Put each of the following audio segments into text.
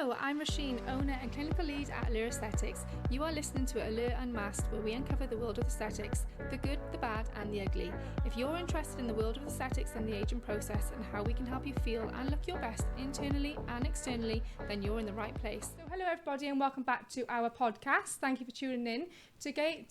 Hello, I'm Rasheen, owner and clinical lead at Allure Aesthetics. You are listening to Allure Unmasked, where we uncover the world of aesthetics, the good, the bad and the ugly. If you're interested in the world of aesthetics and the aging process and how we can help you feel and look your best internally and externally, then you're in the right place. So hello everybody and welcome back to our podcast. Thank you for tuning in. Today,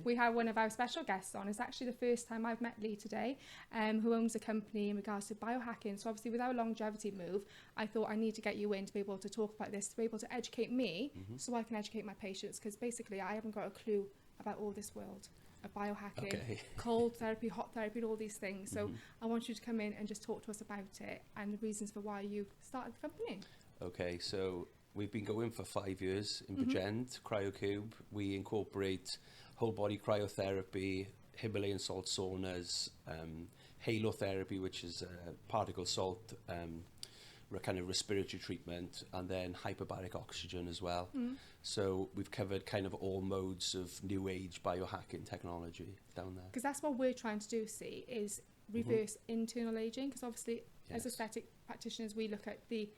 we have one of our special guests on. It's actually the first time I've met Lee today, who owns a company in regards to biohacking. So obviously with our longevity move, I thought I need to get you in to be able to talk about this, to be able to educate me so I can educate my patients, because basically I haven't got a clue about all this world of biohacking, cold therapy, hot therapy, and all these things. So I want you to come in and just talk to us about it and the reasons for why you started the company. Okay, so we've been going for 5 years in Bridgend, CryoCube. We incorporate whole body cryotherapy, Himalayan salt saunas, halotherapy, which is particle salt, kind of respiratory treatment, and then hyperbaric oxygen as well. So we've covered kind of all modes of new age biohacking technology down there. Because that's what we're trying to do, see, is reverse internal aging. Because obviously as aesthetic practitioners, we look at the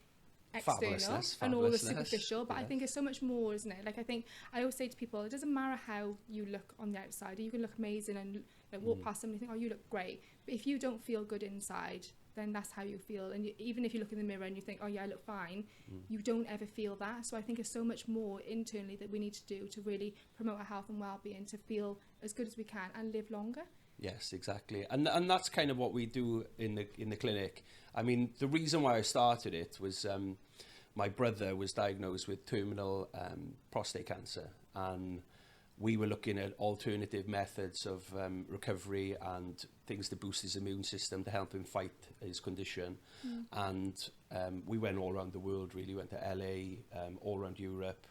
external and all the superficial, but I think it's so much more, isn't it? Like, I think I always say to people, it doesn't matter how you look on the outside. You can look amazing and walk past somebody and think, oh, you look great, but if you don't feel good inside, then that's how you feel. And even if you look in the mirror and you think, oh yeah, I look fine, you don't ever feel that. So I think there's so much more internally that we need to do to really promote our health and well-being, to feel as good as we can and live longer. Yes, exactly. And that's kind of what we do in the clinic. I mean, the reason why I started it was my brother was diagnosed with terminal prostate cancer, and we were looking at alternative methods of recovery and things to boost his immune system to help him fight his condition. And we went all around the world, really went to LA, all around Europe.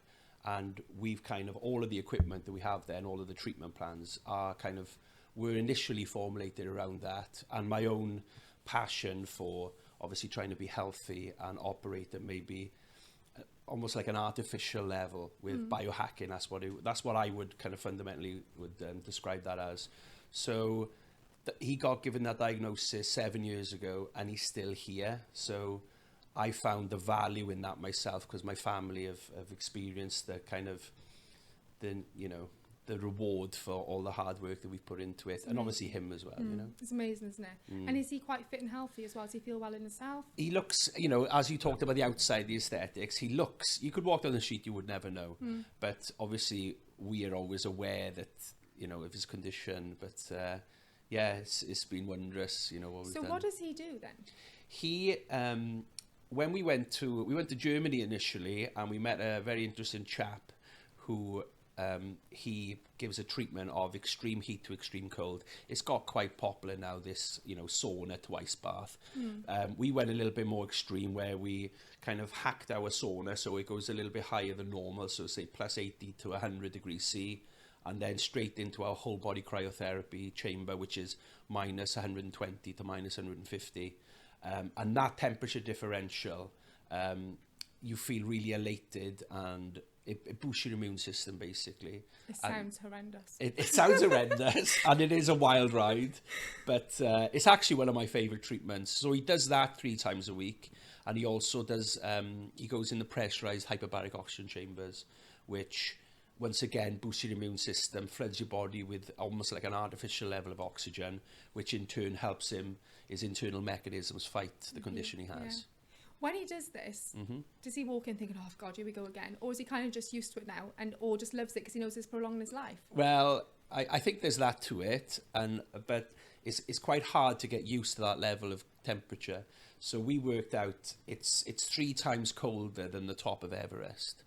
And we've kind of, all of the equipment that we have there and all of the treatment plans are kind of, were initially formulated around that. And my own passion for obviously trying to be healthy and operate at maybe almost like an artificial level with biohacking. That's what I would kind of fundamentally would describe that as. So he got given that diagnosis 7 years ago and he's still here. So I found the value in that myself, because my family have experienced the kind of the reward for all the hard work that we put into it, and obviously him as well. It's amazing, isn't it? And is he quite fit and healthy as well? Does he feel well in himself? He looks, as you talked about the outside, the aesthetics, he looks, you could walk down the street, you would never know. But obviously we are always aware that, of his condition. But it's been wondrous, what we've done. So what does he do then? He, when we went to Germany initially, and we met a very interesting chap who, he gives a treatment of extreme heat to extreme cold. It's got quite popular now, this, sauna to ice bath. We went a little bit more extreme, where we kind of hacked our sauna so it goes a little bit higher than normal, so say plus 80 to 100 degrees C, and then straight into our whole body cryotherapy chamber, which is minus 120 to minus 150. And that temperature differential, you feel really elated, and it boosts your immune system, basically. It sounds horrendous. It sounds horrendous, and it is a wild ride, but it's actually one of my favourite treatments. So he does that 3 times a week, and he also does, he goes in the pressurised hyperbaric oxygen chambers, which, once again, boosts your immune system, floods your body with almost like an artificial level of oxygen, which in turn helps his internal mechanisms fight the condition he has. Yeah. When he does this, does he walk in thinking, oh God, here we go again? Or is he kind of just used to it now, or just loves it because he knows it's prolonging his life? Well, I think there's that to it, but it's quite hard to get used to that level of temperature. So we worked out it's 3 times colder than the top of Everest.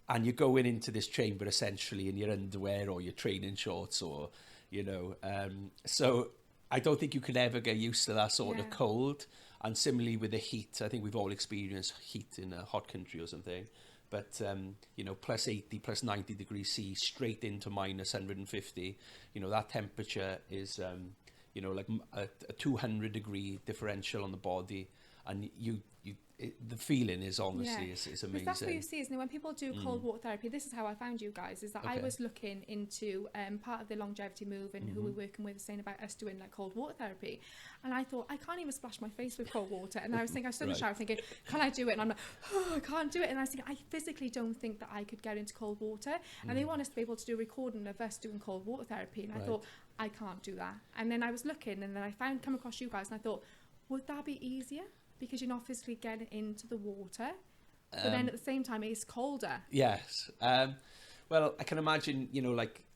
And you're going into this chamber essentially in your underwear or your training shorts, or, so I don't think you can ever get used to that sort of cold. And similarly with the heat, I think we've all experienced heat in a hot country or something. But, plus 80, plus 90 degrees C, straight into minus 150, that temperature is, like a 200 degree differential on the body. And the the feeling is honestly is amazing. That's what you see, isn't it? When people do cold water therapy, this is how I found you guys, is that I was looking into part of the longevity move and who we're working with saying about us doing like cold water therapy. And I thought, I can't even splash my face with cold water. And I was thinking, I stood in the shower thinking, can I do it? And I'm like, oh, I can't do it. And I was thinking, I physically don't think that I could get into cold water. And they want us to be able to do a recording of us doing cold water therapy. And I thought, I can't do that. And then I was looking, and then I come across you guys, and I thought, would that be easier? Because you're not physically getting into the water, but then at the same time it's colder. Yes. Well, I can imagine,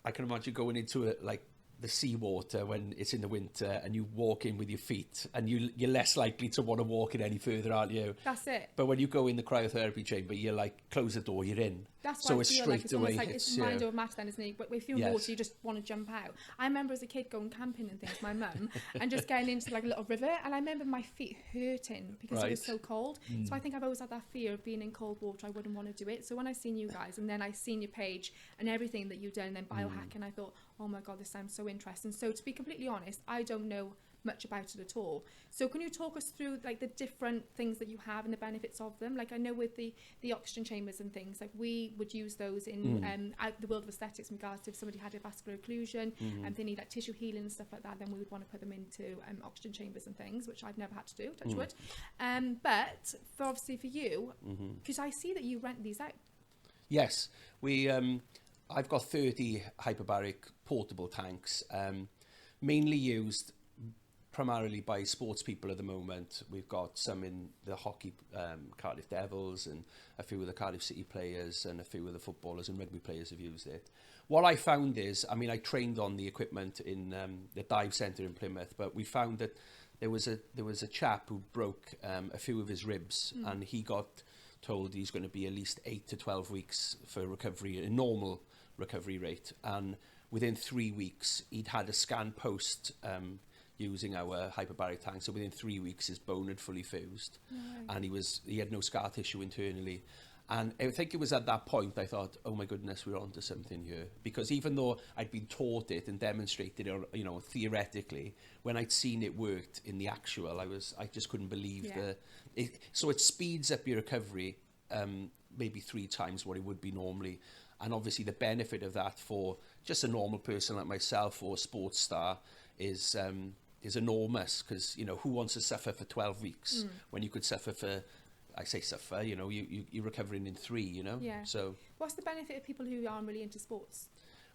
I can imagine going into it like the seawater when it's in the winter and you walk in with your feet, and you're less likely to want to walk in any further, aren't you? That's it. But when you go in the cryotherapy chamber, you're like, close the door, you're in. That's so why it's I feel straight like it's away. almost like it's mind over matter then, isn't it? But if you're in water, you just want to jump out. I remember as a kid going camping and things with my mum and just getting into like a little river, and I remember my feet hurting because it was so cold. So I think I've always had that fear of being in cold water. I wouldn't want to do it. So when I seen you guys, and then I seen your page and everything that you've done, and then biohacking, I thought, oh my God, this sounds so interesting. So to be completely honest, I don't know much about it at all. So can you talk us through like the different things that you have and the benefits of them? Like I know with the oxygen chambers and things, like we would use those in the world of aesthetics in regards to if somebody had a vascular occlusion and they need like tissue healing and stuff like that, then we would want to put them into oxygen chambers and things, which I've never had to do, touch wood. But obviously for you, because I see that you rent these out. Yes, I've got 30 hyperbaric portable tanks, mainly used primarily by sports people at the moment. We've got some in the hockey, Cardiff Devils, and a few of the Cardiff City players, and a few of the footballers and rugby players have used it. What I found is, I trained on the equipment in the dive centre in Plymouth, but we found that there was a chap who broke a few of his ribs, and he got told he's going to be at least 8 to 12 weeks for recovery, a normal recovery rate, and within 3 weeks he'd had a scan post using our hyperbaric tank. So within 3 weeks his bone had fully fused, and he had no scar tissue internally. And I think it was at that point I thought, oh my goodness, we're onto something here. Because even though I'd been taught it and demonstrated it, theoretically, when I'd seen it worked in the actual, I just couldn't believe so it speeds up your recovery maybe 3 times what it would be normally. And obviously the benefit of that for just a normal person like myself or a sports star is enormous, because who wants to suffer for 12 weeks when you could suffer for, I say suffer, you're recovering in 3, So what's the benefit of people who aren't really into sports?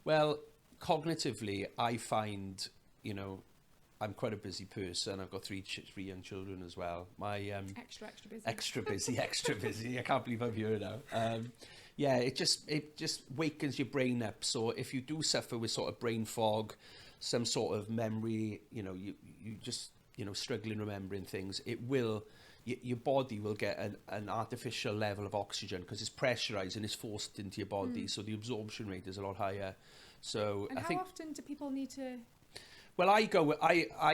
Well, cognitively, I find, I'm quite a busy person. I've got 3 young children as well. My extra busy. Extra busy. I can't believe I'm here now. It just wakens your brain up. So if you do suffer with sort of brain fog, some sort of memory, you just struggling remembering things, your body will get an artificial level of oxygen because it's pressurized and it's forced into your body, so the absorption rate is a lot higher. So and how often do people need to? Well, I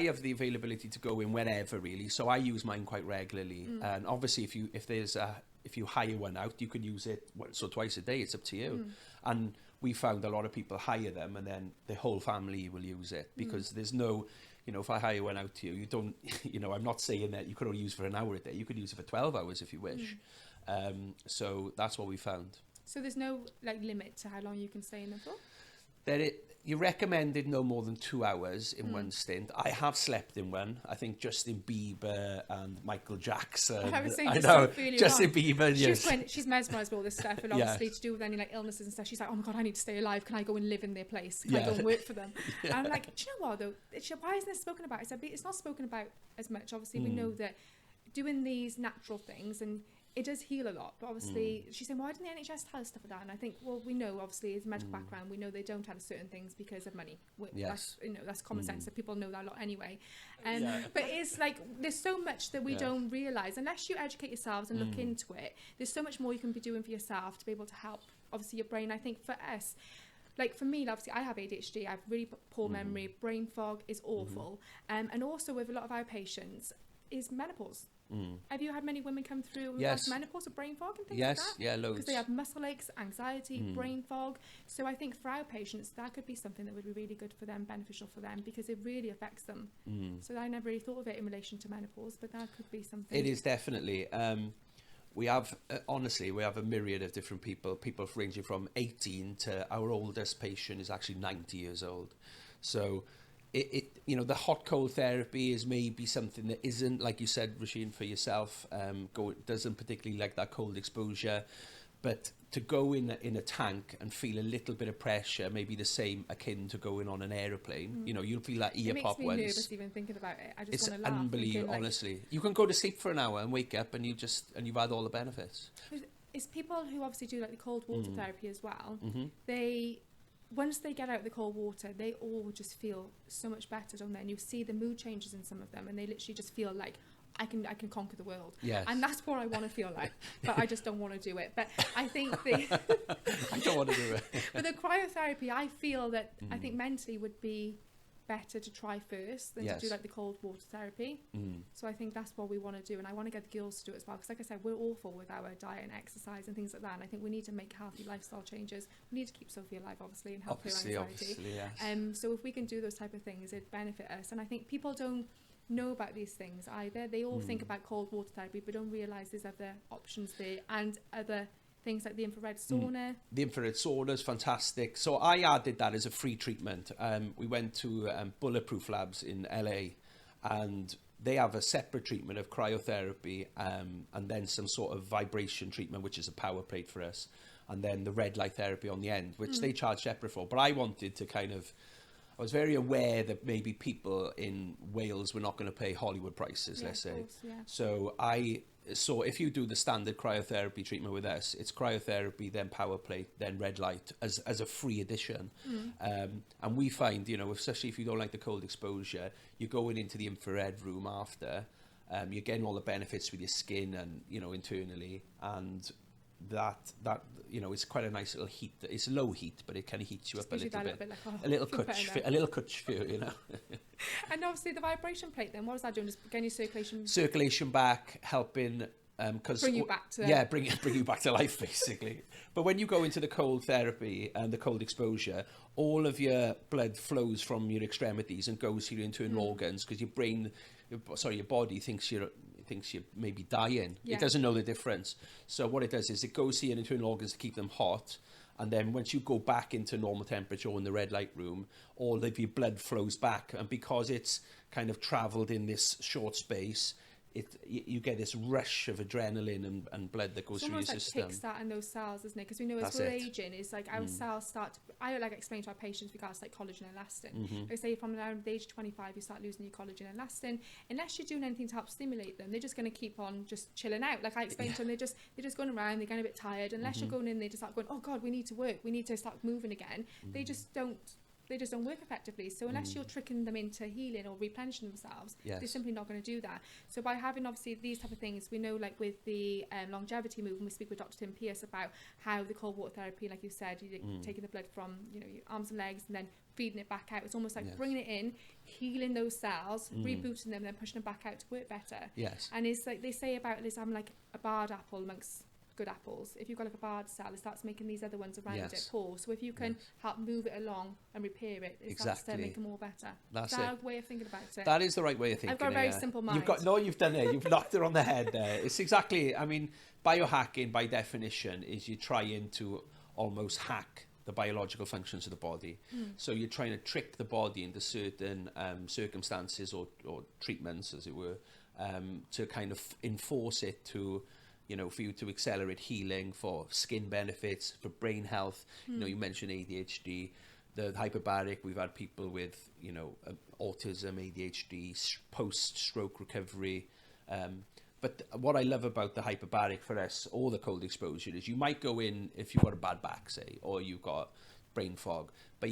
have the availability to go in whenever, really. So I use mine quite regularly. And obviously, if you hire one out, you can use it once or twice a day. It's up to you. And we found a lot of people hire them, and then the whole family will use it, because there's no, if I hire one out to you, you don't, I'm not saying that you could only use for an hour a day. You could use it for 12 hours if you wish. So that's what we found. So there's no limit to how long you can stay in them for? You recommended no more than 2 hours in one stint. I have slept in one. I think Justin Bieber and Michael Jackson. I was saying, Justin Bieber. Yes. She's mesmerised by all this stuff, and obviously to do with any illnesses and stuff. She's like, oh my God, I need to stay alive. Can I go and live in their place? Can I go and work for them? And I'm like, do you know what though? Why isn't this spoken about? It's not spoken about as much. Obviously, we know that doing these natural things and it does heal a lot, but obviously she's saying, why didn't the NHS tell us stuff like that? And I think, well, we know obviously as a medical background, we know they don't tell us certain things because of money. That's common sense, so people know that a lot anyway. But it's there's so much that we don't realise unless you educate yourselves and look into it. There's so much more you can be doing for yourself to be able to help obviously your brain. I think for us, for me, obviously I have ADHD, I have really poor memory, brain fog is awful, and also with a lot of our patients is menopause. Have you had many women come through with menopause or brain fog and things like that? Yes, loads. Because they have muscle aches, anxiety, brain fog. So I think for our patients, that could be something that would be really good for them, beneficial for them, because it really affects them. So I never really thought of it in relation to menopause, but that could be something. It is definitely. we have, honestly, we have a myriad of different people ranging from 18 to our oldest patient is actually 90 years old. So you know, the hot cold therapy is maybe something that isn't, like you said, Rasheen, for yourself, doesn't particularly like that cold exposure, but to go in a tank and feel a little bit of pressure, maybe the same akin to going on an aeroplane. You know, you'll feel that ear pop once. It makes me nervous even thinking about it. I just want to laugh. It's unbelievable, honestly. You can go to sleep for an hour and wake up and you've had all the benefits. It's people who obviously do like the cold water therapy as well. Once they get out of the cold water, they all just feel so much better, don't they? And you see the mood changes in some of them, and they literally just feel like, I can conquer the world. Yes. And that's what I want to feel like, but I just don't want to do it. But I think I don't want to do it. But the cryotherapy, I feel that I think mentally would be better to try first than to do like the cold water therapy. So I think that's what we want to do, and I want to get the girls to do it as well, because like I said, we're awful with our diet and exercise and things like that, and I think we need to make healthy lifestyle changes. We need to keep Sophie alive, obviously, and help her anxiety. Obviously, yes. So if we can do those type of things, it'd benefit us. And I think people don't know about these things either. They all think about cold water therapy but don't realise there's other options there, and other things like the infrared sauna. The infrared sauna is fantastic. So I added that as a free treatment. We went to Bulletproof Labs in LA, and they have a separate treatment of cryotherapy, and then some sort of vibration treatment, which is a power plate for us, and then the red light therapy on the end, which they charge separate for. But I wanted to I was very aware that maybe people in Wales were not going to pay Hollywood prices, let's say. Course, So if you do the standard cryotherapy treatment with us, it's cryotherapy, then power plate, then red light as a free addition. And we find, you know, especially if you don't like the cold exposure, you're going into the infrared room after, you're getting all the benefits with your skin and, you know, internally, and that you know, it's quite a nice little heat. It's low heat, but it kind of heats you up a little bit. Like, a little touch feel, you know. And obviously the vibration plate, then what is that doing? Just getting your circulation back, helping bring you back to bring you back to life, basically. But when you go into the cold therapy and the cold exposure, all of your blood flows from your extremities and goes to your internal organs, because your body thinks you're maybe dying. It doesn't know the difference. So what it does is it goes to your internal organs to keep them hot, and then once you go back into normal temperature in the red light room, all of your blood flows back, and because it's kind of travelled in this short space, you get this rush of adrenaline and blood that goes through your system. It's almost like kickstarting those cells, isn't it? Because we know as we're aging, it's like our cells start to... I like explain to our patients regards like collagen and elastin. Like say from around the age of 25, you start losing your collagen and elastin. Unless you're doing anything to help stimulate them, they're just going to keep on just chilling out. Like I explained to them, they're just going around, they're getting a bit tired. Unless you're going in, they just start going, oh God, we need to work, we need to start moving again. They just don't work effectively. So unless you're tricking them into healing or replenishing themselves, they're simply not going to do that. So by having obviously these type of things, we know like with the longevity movement, we speak with Dr. Tim Pierce about how the cold water therapy, like you said, you're taking the blood from, you know, your arms and legs and then feeding it back out. It's almost like bringing it in, healing those cells, rebooting them, then pushing them back out to work better. And it's like they say about this, I'm like a barred apple amongst good apples. If you've got like a barred cell, it starts making these other ones around it poor. So if you can help move it along and repair it, it starts to make it more better. That's the way of thinking about it. That is the right way of thinking. I've got a very simple mind. You've done it. You've knocked it on the head there. It's exactly, I mean, biohacking by definition is you trying to almost hack the biological functions of the body. So you're trying to trick the body into certain circumstances or treatments, as it were, to kind of enforce it to, you know, for you to accelerate healing, for skin benefits, for brain health. You know, you mentioned ADHD, the hyperbaric. We've had people with, you know, autism, ADHD, post-stroke recovery. But what I love about the hyperbaric for us, or the cold exposure, is you might go in if you've got a bad back, say, or you've got brain fog, but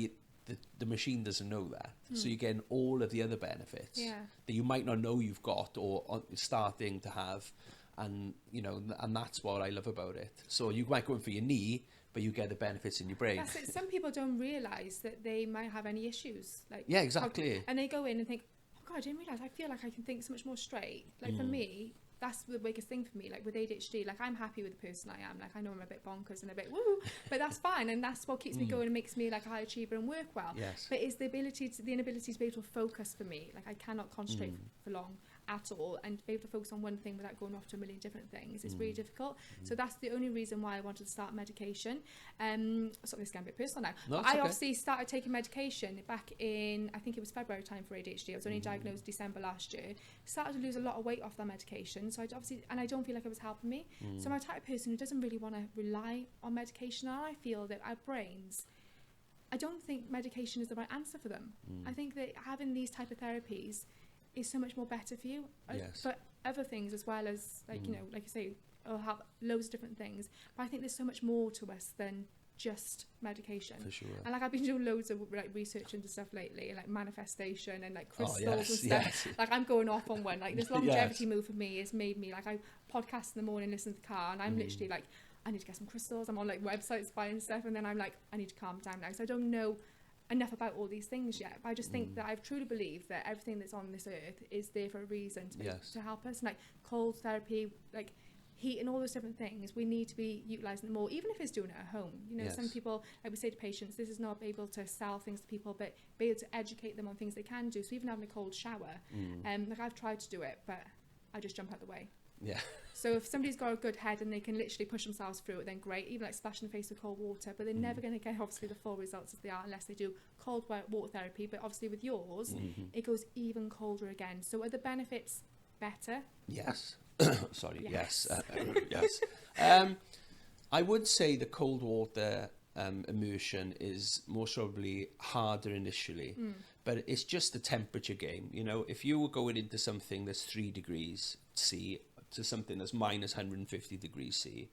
the machine doesn't know that. So you're getting all of the other benefits that you might not know you've got or starting to have. And, you know, and that's what I love about it. So you might go in for your knee, but you get the benefits in your brain. That's it. Some people don't realise that they might have any issues. Like exactly. And they go in and think, oh God, I didn't realise. I feel like I can think so much more straight. Like for me, that's the biggest thing for me. Like with ADHD, like I'm happy with the person I am. Like I know I'm a bit bonkers and a bit woo, but that's fine. And that's what keeps me going and makes me like a high achiever and work well. But it's the inability to be able to focus for me. Like I cannot concentrate for long. at all, and to be able to focus on one thing without going off to a million different things is really difficult. So that's the only reason why I wanted to start medication. So this is getting a bit personal now. No, I obviously started taking medication back in, I think it was February time for ADHD. I was only diagnosed December last year. Started to lose a lot of weight off that medication. So I don't feel like it was helping me. So I'm a type of person who doesn't really want to rely on medication. And I feel that our brains, I don't think medication is the right answer for them. I think that having these type of therapies is so much more better for you, for other things as well as, like, you know, like you say, it'll have loads of different things. But I think there's so much more to us than just medication. For sure. And like I've been doing loads of like research into stuff lately, and like manifestation and like crystals and stuff. Like I'm going off on one. Like this longevity move for me has made me, like, I podcast in the morning, listen to the car, and I'm literally like, I need to get some crystals. I'm on like websites buying stuff, and then I'm like, I need to calm down now. So I don't know enough about all these things yet, but I just think that I truly believe that everything that's on this earth is there for a reason to help us. And like cold therapy, like heat and all those different things, we need to be utilising them more, even if it's doing it at home. You know, some people, like we say to patients, this is not able to sell things to people, but be able to educate them on things they can do. So even having a cold shower, like I've tried to do it, but I just jump out the way. Yeah. So if somebody's got a good head and they can literally push themselves through it, then great. Even like splashing the face with cold water, but they're never going to get obviously the full results as they are unless they do cold water therapy. But obviously with yours, it goes even colder again. So are the benefits better? Yes. Sorry. Yes. Yes. I would say the cold water immersion is most probably harder initially, but it's just a temperature game. You know, if you were going into something that's 3 degrees C to something that's minus 150 degrees C,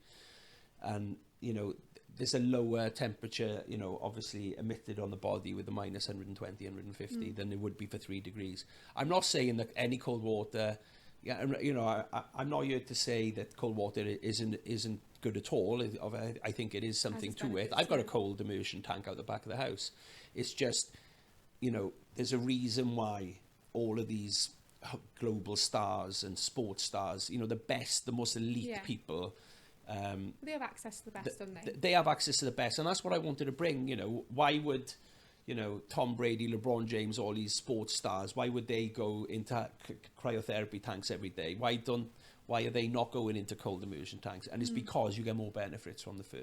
and you know there's a lower temperature, you know, obviously emitted on the body with the minus 120, 150 than it would be for 3 degrees. I'm not saying that any cold water, you know, I'm not here to say that cold water isn't good at all. I think it is something to it. I've got a cold immersion tank out the back of the house. It's just, you know, there's a reason why all of these global stars and sports stars, you know, the most elite people, they have access to the best, don't they? They have access to the best, and that's what I wanted to bring. You know, why would, you know, Tom Brady, LeBron James, all these sports stars, why would they go into cryotherapy tanks every day? Why are they not going into cold immersion tanks? And it's because you get more benefits from the whole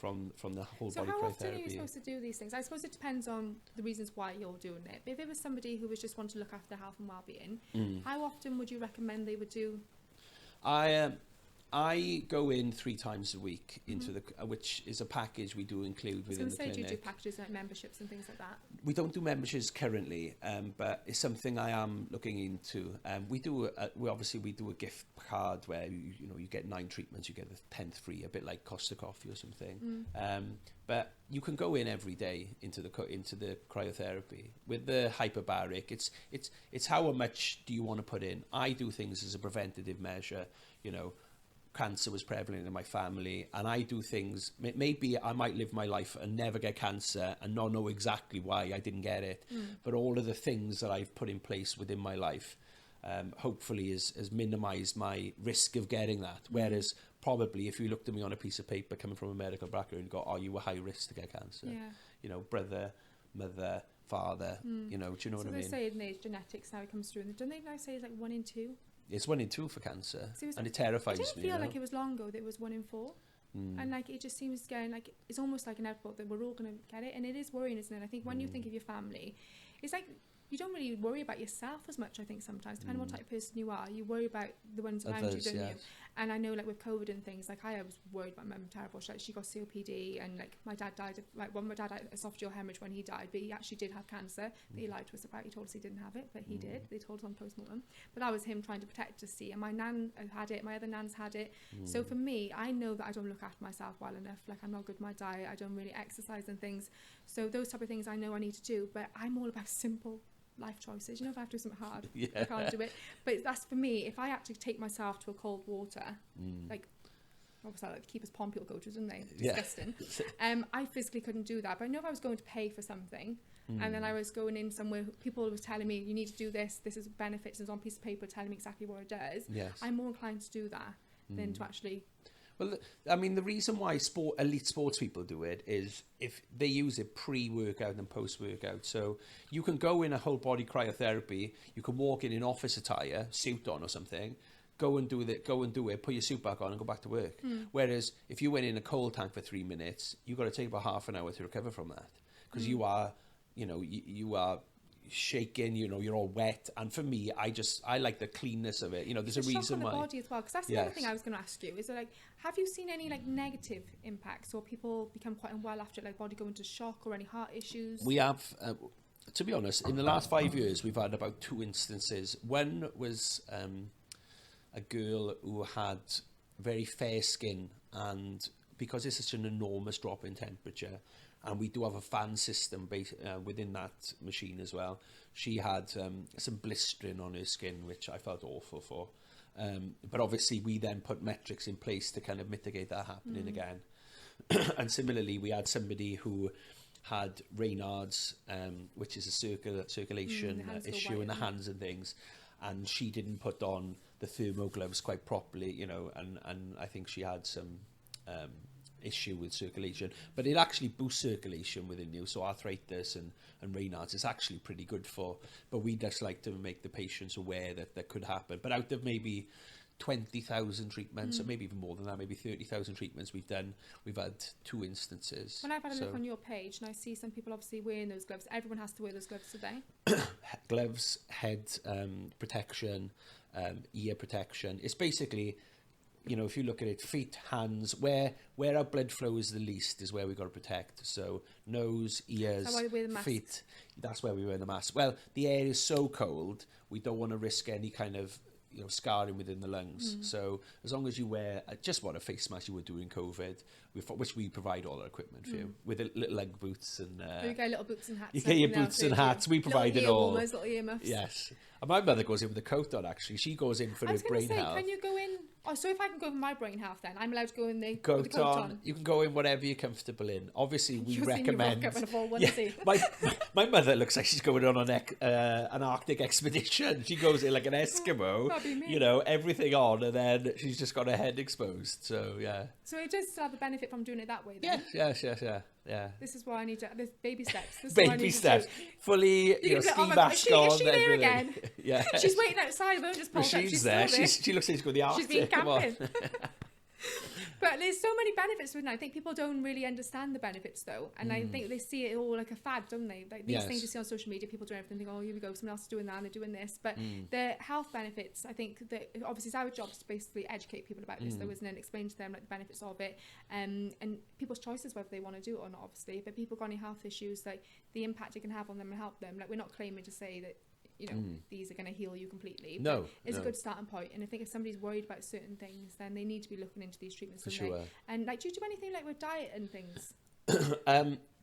body cryotherapy. So how often are you supposed to do these things? I suppose it depends on the reasons why you're doing it. But if it was somebody who was just wanting to look after their health and well-being, how often would you recommend they would do? I go in 3 times a week into which is a package we do include within the clinic. Do you do packages like memberships and things like that? We don't do memberships currently, but it's something I am looking into. We do a gift card where you get 9 treatments, you get the 10th free, a bit like Costa Coffee or something. But you can go in every day into the cryotherapy with the hyperbaric. It's how much do you want to put in. I do things as a preventative measure. You know, cancer was prevalent in my family, and I do things, maybe I might live my life and never get cancer and not know exactly why I didn't get it, but all of the things that I've put in place within my life hopefully has minimized my risk of getting that. Whereas probably if you looked at me on a piece of paper coming from a medical background and go, oh, you were high risk to get cancer, you know, brother, mother, father, you know, do you know what I mean? So they say there's genetics now it comes through, and don't they now say it's like 1 in 2? It's 1 in 2 for cancer, and it terrifies me. I didn't feel like it was long ago that it was 1 in 4. And like it just seems getting like it's almost like an output that we're all going to get it, and it is worrying, isn't it? I think when you think of your family, it's like you don't really worry about yourself as much. I think sometimes, depending on what type of person you are, you worry about the ones around you, don't you? And I know, like with COVID and things, like I was worried about my mum terrible. She got COPD, and like my dad died of, my dad had esophageal hemorrhage when he died, but he actually did have cancer that he lied to us about. He told us he didn't have it, but he did. They told us on postmortem. But that was him trying to protect us. See, and my nan had it, my other nans had it. So for me, I know that I don't look after myself well enough. Like I'm not good with my diet. I don't really exercise and things. So those type of things I know I need to do. But I'm all about simple life choices. You know, if I have to do something hard, I can't do it. But that's for me. If I actually take myself to a cold water, like obviously like the keepers pond people go to, don't they? Disgusting. I physically couldn't do that. But I know if I was going to pay for something, and then I was going in somewhere, people was telling me you need to do this. This is benefits. And it's on a piece of paper telling me exactly what it does. I'm more inclined to do that than to actually. Well, I mean, the reason why elite sports people do it is if they use it pre-workout and post-workout. So you can go in a whole body cryotherapy, you can walk in office attire, suit on or something, go and do it, put your suit back on and go back to work. Whereas if you went in a cold tank for 3 minutes, you've got to take about half an hour to recover from that. Because you are shaking, you're all wet, and for me, I like the cleanness of it. There's a reason why. The body as well, because that's the other thing I was going to ask you. Is it have you seen any negative impacts, or people become quite unwell after body go into shock, or any heart issues? We have, to be honest, in the last 5 years, we've had about 2 instances. One was a girl who had very fair skin, and because it's such an enormous drop in temperature, and we do have a fan system within that machine as well, she had some blistering on her skin, which I felt awful for. But obviously we then put metrics in place to kind of mitigate that happening again. And similarly, we had somebody who had Raynaud's, which is a circulation issue in the hands and things, and she didn't put on the thermo gloves quite properly, and I think she had some issue with circulation, but it actually boosts circulation within you. So arthritis and Raynaud's is actually pretty good for, but we just like to make the patients aware that could happen. But out of maybe 20,000 treatments, or maybe even more than that, maybe 30,000 treatments we've done, we've had 2 instances. When I've had a look on your page, and I see some people obviously wearing those gloves, everyone has to wear those gloves today. Gloves, head protection, ear protection. It's basically, if you look at it, feet, hands, where our blood flow is the least is where we've got to protect. So nose, ears, feet, that's where we wear the mask. Well, the air is so cold, we don't want to risk any kind of scarring within the lungs. So as long as you wear just what a face mask you would do in COVID, which we provide all our equipment for you, with little leg boots and... you get little boots and hats. You get your boots and hats, we provide it all. Little ear muffs. Yes. And my mother goes in with a coat on, actually. She goes in for her brain health. Can you go in... Oh, so if I can go with my brain health, then I'm allowed to go in with the coat on. You can go in whatever you're comfortable in. Obviously, we recommend. My my mother looks like she's going on an Arctic expedition. She goes in like an Eskimo, everything on, and then she's just got her head exposed. So yeah. So it does have a benefit from doing it that way, then. Yes. Yeah. This is why I need to. There's baby steps. Baby steps. Fully, ski mask on. Is she there again? Yeah. She's waiting outside. Won't just pull she's there. She looks like she's got the Arctic. She's been camping. But there's so many benefits with it. I think people don't really understand the benefits, though, and I think they see it all like a fad, don't they? Like these things you see on social media, people doing everything, think, oh, here we go, someone else is doing that, and they're doing this. But the health benefits, I think that obviously it's our job to basically educate people about this, though, isn't it? And explain to them the benefits of it, and people's choices whether they want to do it or not, obviously. But people got any health issues, the impact it can have on them and help them. We're not claiming to say that these are going to heal you completely. No, it's a good starting point. And I think if somebody's worried about certain things, then they need to be looking into these treatments. For sure. And do you do anything with diet and things?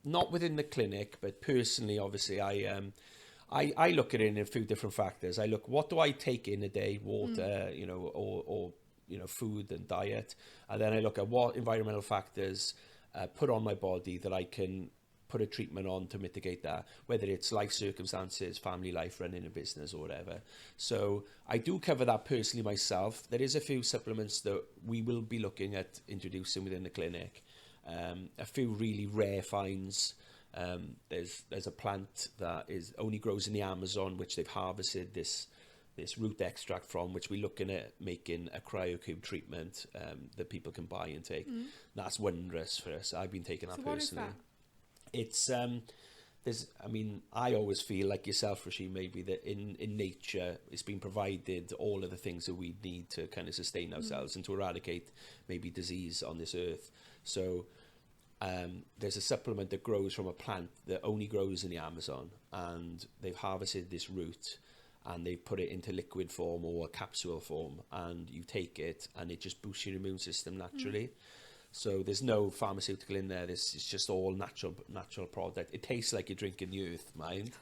Not within the clinic, but personally, obviously, I look at it in a few different factors. I look, what do I take in a day? Water, or food and diet. And then I look at what environmental factors put on my body that I can put a treatment on to mitigate that, whether it's life circumstances, family life, running a business or whatever. So I do cover that personally myself. There is a few supplements that we will be looking at introducing within the clinic. A few really rare finds. There's a plant that only grows in the Amazon, which they've harvested this root extract from, which we're looking at making a CryoCube treatment that people can buy and take. That's wondrous for us. I've been taking that personally. What is that? It's I always feel like yourself, Rashid, maybe that in nature it's been provided all of the things that we need to kind of sustain ourselves and to eradicate maybe disease on this earth. So there's a supplement that grows from a plant that only grows in the Amazon, and they've harvested this root and they put it into liquid form or a capsule form, and you take it and it just boosts your immune system naturally. So there's no pharmaceutical in there. This is just all natural product. It tastes like you're drinking the earth, mind.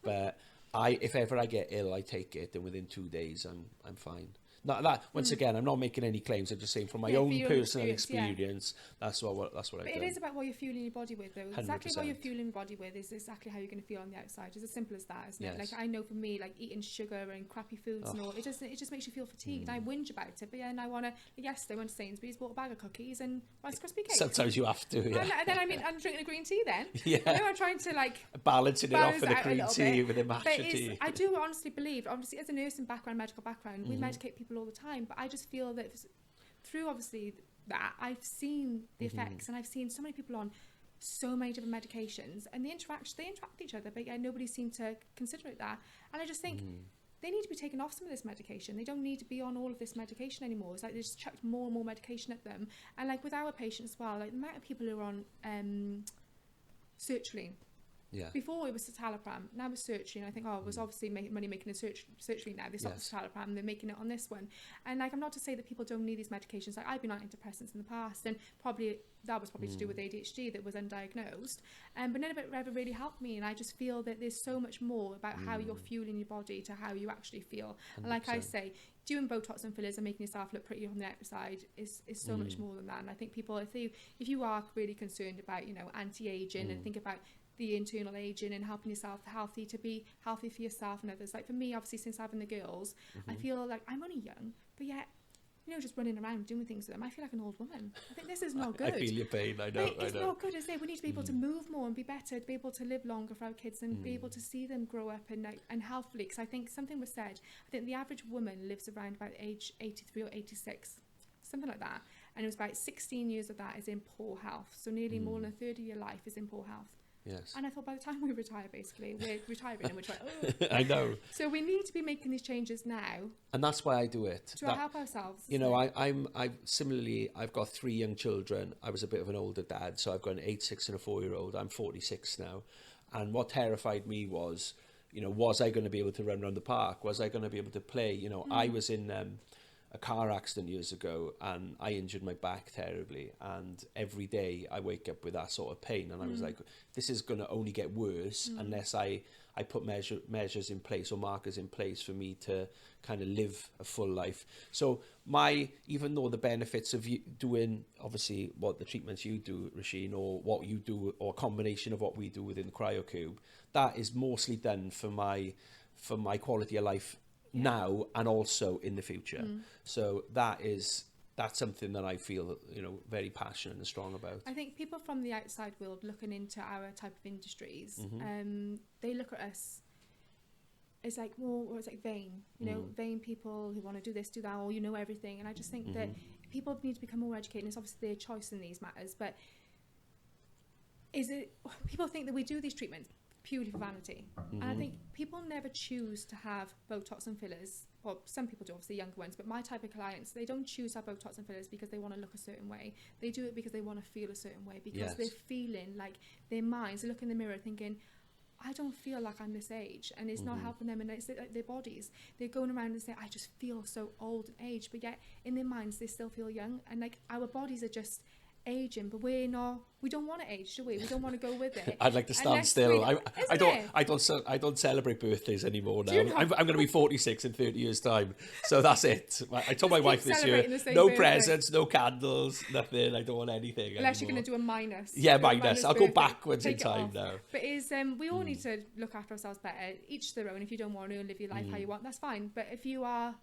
But if ever I get ill, I take it, and within 2 days, I'm fine. Not that, once again, I'm not making any claims. I'm just saying from my own personal experience, that's what I do. But it is about what you're fueling your body with, though. 100%. Exactly what you're fueling your body with is exactly how you're going to feel on the outside. It's as simple as that, isn't it? Like, I know for me, like eating sugar and crappy foods and all, it just makes you feel fatigued. I whinge about it, but yeah, and I want to. Yesterday, I went to Sainsbury's, bought a bag of cookies and Rice Krispie cakes. Sometimes you have to, yeah. And then I'm drinking a green tea then. Yeah. You know, I'm trying to like balancing it off with a green tea with a matcha tea. I do honestly believe, obviously, as a nursing background, medical background, we medicate people all the time, but I just feel that through obviously that I've seen the effects, and I've seen so many people on so many different medications, and they interact with each other, but yeah, nobody seemed to consider it that. And I just think they need to be taken off some of this medication. They don't need to be on all of this medication anymore. It's like they just chucked more and more medication at them. And like with our patients as well, like the amount of people who are on sertraline. Yeah. Before it was citalopram, now it's sertraline. I think, it was obviously money making a sertraline now. They stopped the citalopram, they're making it on this one. And like, I'm not to say that people don't need these medications. Like, I've been on antidepressants in the past, and that was probably to do with ADHD that was undiagnosed. But none of it ever really helped me. And I just feel that there's so much more about how you're fueling your body to how you actually feel. 100%. And like I say, doing Botox and fillers and making yourself look pretty on the outside is so much more than that. And I think people, if you are really concerned about, you know, anti-aging and think about the internal aging and helping yourself healthy to be healthy for yourself and others. Like for me, obviously, since having the girls, I feel like I'm only young, but yet, you know, just running around doing things with them, I feel like an old woman. I think this is not good. I feel your pain. I know. It's not good, is it? We need to be able to move more and be better, to be able to live longer for our kids and be able to see them grow up and healthily. Because I think something was said. I think the average woman lives around about age 83 or 86, something like that. And it was about 16 years of that is in poor health. So nearly more than a third of your life is in poor health. Yes. And I thought by the time we retire, basically, we're retiring and we're trying, I know. So we need to be making these changes now. And that's why I do it. To help ourselves. You know, I've got 3 young children. I was a bit of an older dad, so I've got an 8, 6 and a 4-year-old. I'm 46 now. And what terrified me was, you know, was I going to be able to run around the park? Was I going to be able to play? You know, I was in a car accident years ago and I injured my back terribly, and every day I wake up with that sort of pain, and I was like, this is going to only get worse unless I put measures in place or markers in place for me to kind of live a full life. So even though the benefits of you doing obviously what the treatments you do, Rasheen, or what you do, or a combination of what we do within the CryoCube, that is mostly done for my quality of life now and also in the future. So that's something that I feel, you know, very passionate and strong about. I think people from the outside world looking into our type of industries, they look at us, it's like, well, it's like vain, you know, vain people who want to do this, do that, or you know everything. And I just think that people need to become more educated. It's obviously their choice in these matters, but people think that we do these treatments purely for vanity. And I think people never choose to have Botox and fillers. Well, some people do, obviously younger ones, but my type of clients, they don't choose to have Botox and fillers because they want to look a certain way. They do it because they want to feel a certain way, because they're feeling like their minds, they look in the mirror thinking, I don't feel like I'm this age, and it's not helping them, and it's like their bodies. They're going around and saying, I just feel so old and aged, but yet in their minds they still feel young, and like our bodies are just aging, but we don't want to age, do we? We don't want to go with it. I'd like to stand still. I don't celebrate birthdays anymore now. I'm going to be 46 in 30 years time, so that's it. I told my wife this year, no presents, no candles, nothing. I don't want anything unless you're going to do a minus. Yeah, minus. I'll go backwards in time now. But we all need to look after ourselves better, each their own. If you don't want to and live your life how you want, that's fine. But if you are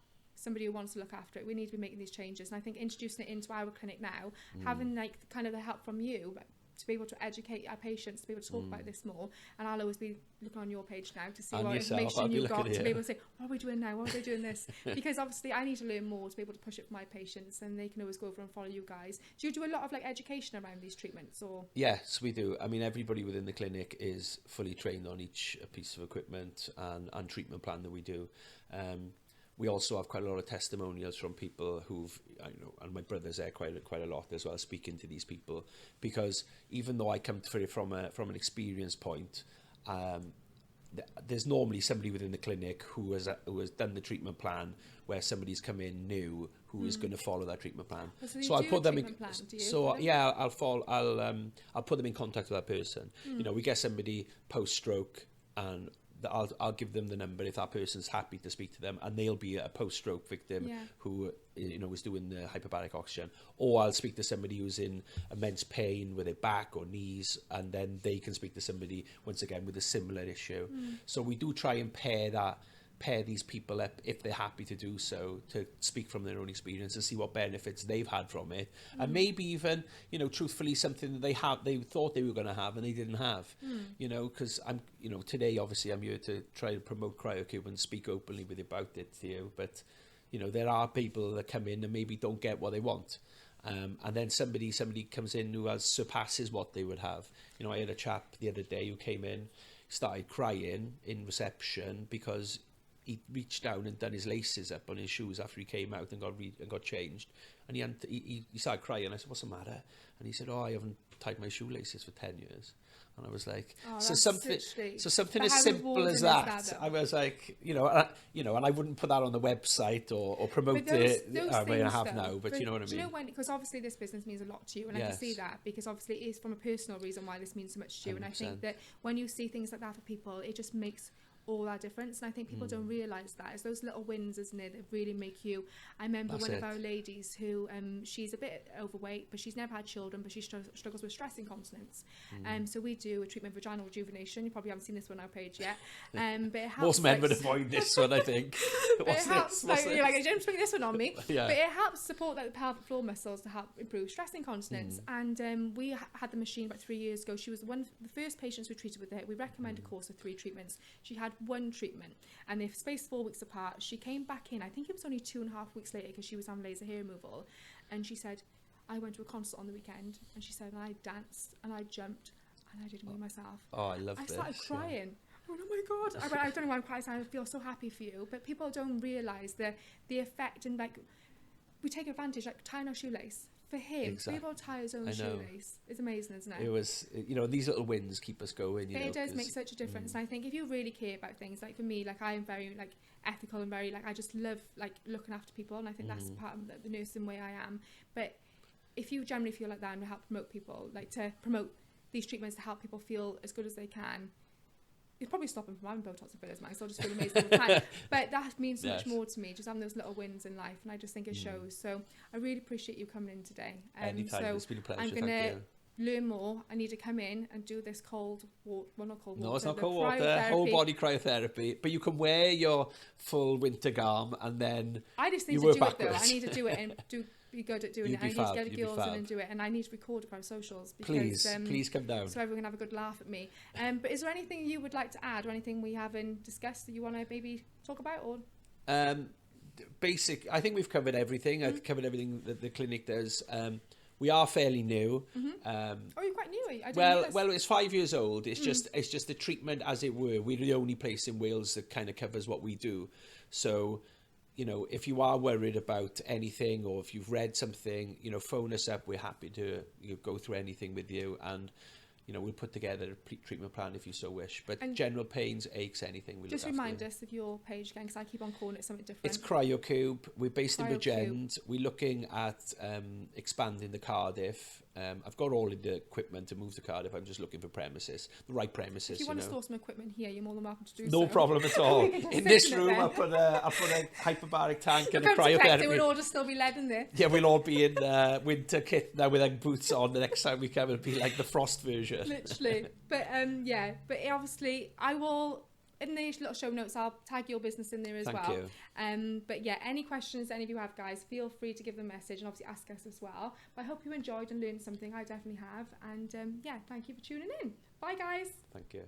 somebody who wants to look after it, we need to be making these changes. And I think introducing it into our clinic now, having like kind of the help from you to be able to educate our patients, to be able to talk about this more. And I'll always be looking on your page now to see what information you've got, to be able to say, what are we doing now? What are we doing this? Because obviously I need to learn more to be able to push it for my patients, and they can always go over and follow you guys. Do you do a lot of like education around these treatments? Or Yes, we do. I mean, everybody within the clinic is fully trained on each piece of equipment and treatment plan that we do. We also have quite a lot of testimonials from people who've, and my brother's there quite a lot as well, speaking to these people, because even though I come to it from an experience point, there's normally somebody within the clinic who has done the treatment plan, where somebody's come in new who is going to follow that treatment plan. So I'll put them in. I'll put them in contact with that person. You know, we get somebody post stroke and I'll give them the number if that person's happy to speak to them, and they'll be a post-stroke victim who, you know, is doing the hyperbaric oxygen. Or I'll speak to somebody who's in immense pain with their back or knees, and then they can speak to somebody, once again, with a similar issue. So we do try and pair these people up, if they're happy to do so, to speak from their own experience and see what benefits they've had from it, and maybe even, you know, truthfully, something that they thought they were going to have and they didn't have. You know, because you know, today obviously I'm here to try to promote CryoCube and speak openly about it to you, but you know, there are people that come in and maybe don't get what they want. And then somebody comes in who surpasses what they would have. You know, I had a chap the other day who came in, started crying in reception because he reached down and done his laces up on his shoes after he came out and got changed, and he started crying. I said, "What's the matter?" And he said, "Oh, I haven't tied my shoelaces for 10 years." And I was like, so something as simple as that. I was like, you know, and I wouldn't put that on the website or promote it. I mean, I have now, but you know what I mean. Do you know when? Because obviously this business means a lot to you, and I can see that, because obviously it is from a personal reason why this means so much to you. 100%. And I think that when you see things like that for people, it just makes all that difference. And I think people don't realise that. It's those little wins, isn't it, that really make you. I remember one of our ladies who she's a bit overweight, but she's never had children, but she struggles with stress incontinence. So we do a treatment of vaginal rejuvenation. You probably haven't seen this one on our page yet, but it helps. Most men would avoid this one, I think. What's this? You're like, don't spring this one on me. But it helps support the pelvic floor muscles to help improve stress incontinence. And we had the machine about 3 years ago. She was the first patients we treated with it. We recommend a course of 3 treatments. She had 1 treatment, and they're spaced 4 weeks apart. She came back in, I think it was only 2.5 weeks later, because she was having laser hair removal, and she said, I went to a concert on the weekend, and she said, and I danced and I jumped and I didn't weigh myself. Oh, I love this. I started crying. I went, oh my God. I don't know why I'm crying. I feel so happy for you. But people don't realise the effect, and like, we take advantage, like tying our shoelace. For him, to be able to tie his own shoelace is amazing, isn't it? It was, you know, these little wins keep us going. It does make such a difference. And I think if you really care about things, like for me, like I am very like ethical and very like, I just love like looking after people, and I think that's part of the nursing way I am. But if you generally feel like that and help promote people, like to promote these treatments to help people feel as good as they can, you'd probably stop them from having Botox and fillers, man. So I'll just feel amazing all the time. But that means so much more to me, just having those little wins in life, and I just think it shows. So I really appreciate you coming in today. Anytime, it's been a pleasure. I'm going to learn more. I need to come in and do this cold water. Well, not cold water. No, it's not cold water. Whole body cryotherapy. But you can wear your full winter garb, and then I just need to do it though. I need to do it and be good at doing it. I need to get the girls in and do it, and I need to record it for our socials, because please come down so everyone can have a good laugh at me. But is there anything you would like to add, or anything we haven't discussed that you want to maybe talk about? Or I think we've covered everything. I've covered everything that the clinic does. We are fairly new. Oh, you're quite new. Well, it's 5 years old. It's just the treatment, as it were. We're the only place in Wales that kind of covers what we do. So, you know, if you are worried about anything, or if you've read something, you know, phone us up. We're happy to go through anything with you, and you know, we'll put together a treatment plan if you so wish. But general pains, aches, anything, we'll just remind us of your page again, because I keep on calling it something different. It's CryoCube. We're based in Regent. We're looking at expanding the Cardiff. I've got all of the equipment to move to Cardiff. I'm just looking for premises, the right premises. If you want to store some equipment here, you're more than welcome to do so. No problem at all. In this room, I'll put a hyperbaric tank and a cryotherapy. It will all just still be lead in there. Yeah, we'll all be in winter kit now with our boots on. The next time we come, it'll be like the frost version. Literally. But but obviously I will, in the little show notes, I'll tag your business in there as well. Thank you. But yeah, any questions any of you have, guys, feel free to give them a message, and obviously ask us as well. But I hope you enjoyed and learned something. I definitely have. And yeah, thank you for tuning in. Bye, guys. Thank you.